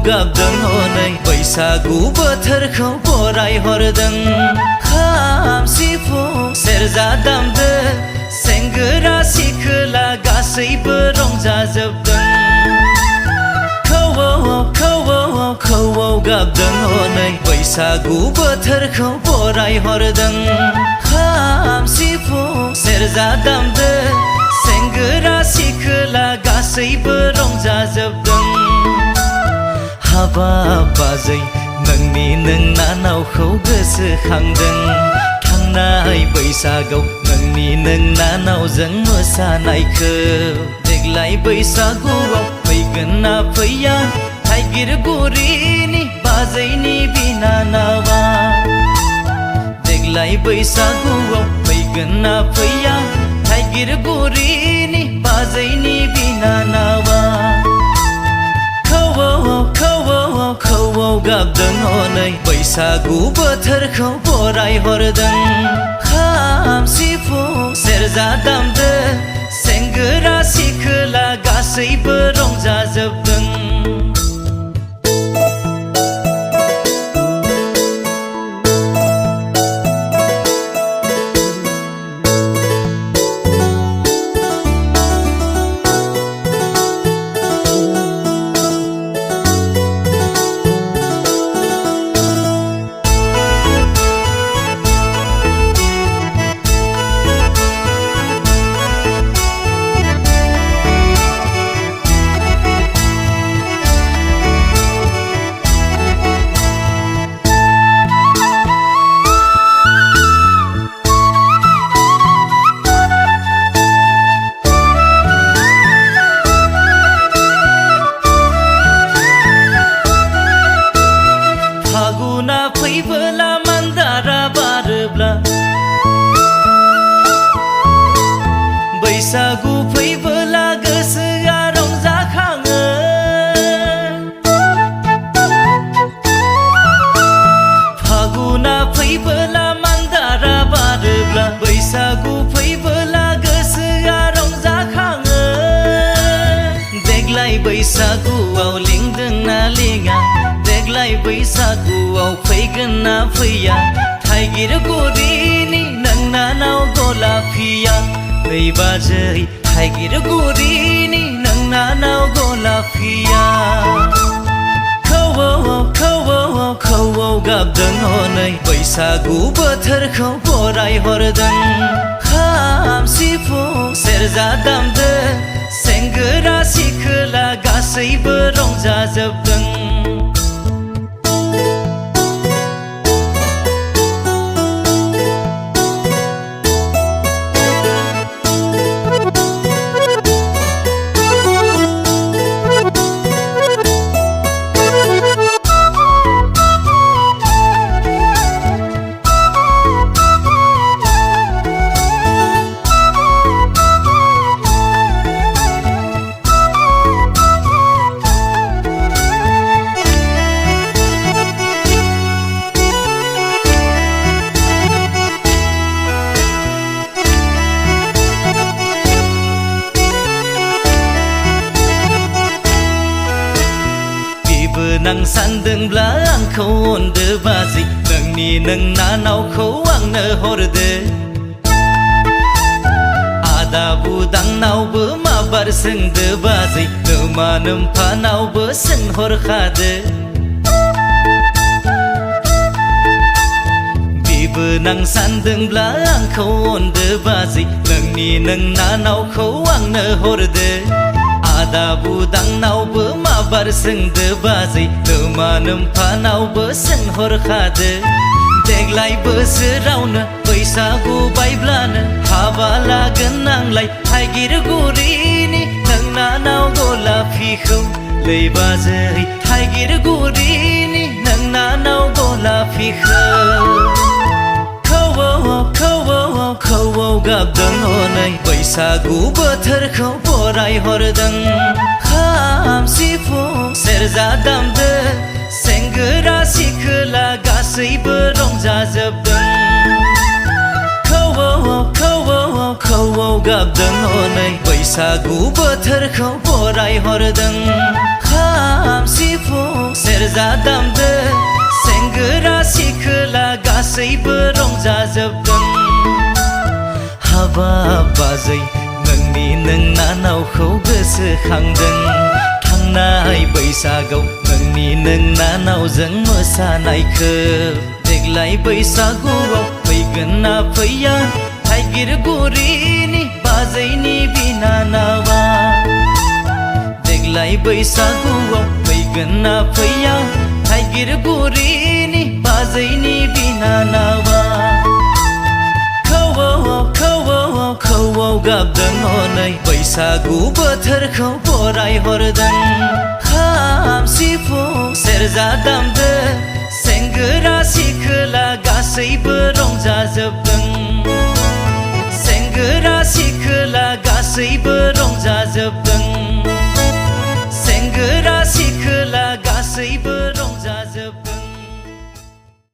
गाबदों हनै बैसागु बोथोरखौ बराय हरदों खाम सिफुं सेरजा दामदो सेंग्रा सिख्ला गासैबो रंजाजोबदों खौवौ गाबदों हनै बैसागु बोथोरखौ बराय हरदों खाम सिफुं सेरजा दामदो सेंग्रा सिख्ला गासैबो रंजाजोबदों हाबाब बाजै नोंनि नोंनानावखौ गोसोखांदों थांनाय बैसागआव नोंनि नोंनानावजों मोसानायखौ देग्लाय बैसागुआव फैगोन ना फैया थाइगिरगुरिनि बाजैनि बिनानावा देग्लाय बैसागुआव फैगोन ना फैया थाइगिरगुरिनि बाजैनि बिनानावा खौवौ गाबदों हनै बैसागु बोथोरखौ बराय हरदों खाम सिफुं सेरजा दामदो सेंग्रा सिख्ला गासैबो रंजाजोबदों फागुना फैबोला मान्दारा बारोब्ला बैसागु फैबोला गोसोआ रंजाखाङो फागुना फैबोला मान्दारा बारोब्ला बैसागु फैबोला गोसोआ रंजाखाङो देग्लाय बैसागुआव लिंदोंना लिङा देग्लाय बैसागुआव फैगोन ना फैया थाइगिरगुरिनि नोंनानाव गलाफिया दै बाजै थाइगिरगुरिनि नोंनानाव गलाफिया खौवौ गाबदों हनै बैसागु बोथोरखौ बराय हरदों खाम सिफुं सेरजा दामदो सेंग्रा सिख्ला गासैबो रंजाजोबदों नां सानदोंब्ला आंखौ अनदो बाजै नोंनि नोंनानावखौ आंनो हरदो आदा बुदांनावबो माबार सोंदो बाजै नोमा नोम्फानावबो सोंहरखादो बेबो नां सानदोंब्ला आंखौ अनदो बाजै नोंनि नोंनानावखौ आंनो हरदो आदा बुदांनावबो माबार सोंदो बाजै नोमा नोम्फानावबो सोंहरखादो देग्लाय बोसोरावनो बैसागु बायब्लानो हाबा लागोन नांलाय थाइगिरगुरिनि नोंनानाव गलाफिखौ लै बाजै थाइगिरगुरिनि नोंनानाव गलाफिखौ खौवौ गाबदों हनै बैसागु बोथोरखौ बराय हरदों खाम सिफुं सेरजा दामदो सेंग्रा सिख्ला गासैबो रंजाजोबदों खौवौ गाबदों हनै बैसागु बोथोरखौ बराय हरदों खाम सिफुं सेरजा दामदो सेंग्रा सिखोला गासैबो रंजाजोबदों हाबाब बाजै नोंनि नोंनानावखौ गोसोखांदों थांनाय बैसागआव नोंनि नोंनानावजों मोसानायखो देग्लाय बैसागुआव फैगोन ना फैया थाइगिरगुरिनि बाजैनि बिनानावा देग्लाय बैसागुआव फैगोन ना फैया थाइगिरगुरिनि बाजैनि बिनानावा खौवौ गाबदों हनै बैसागु बोथोरखौ बराय हरदों खाम सिफुं सेरजा दामदो सेंग्रा सिखोला गासैबो रंजाजोब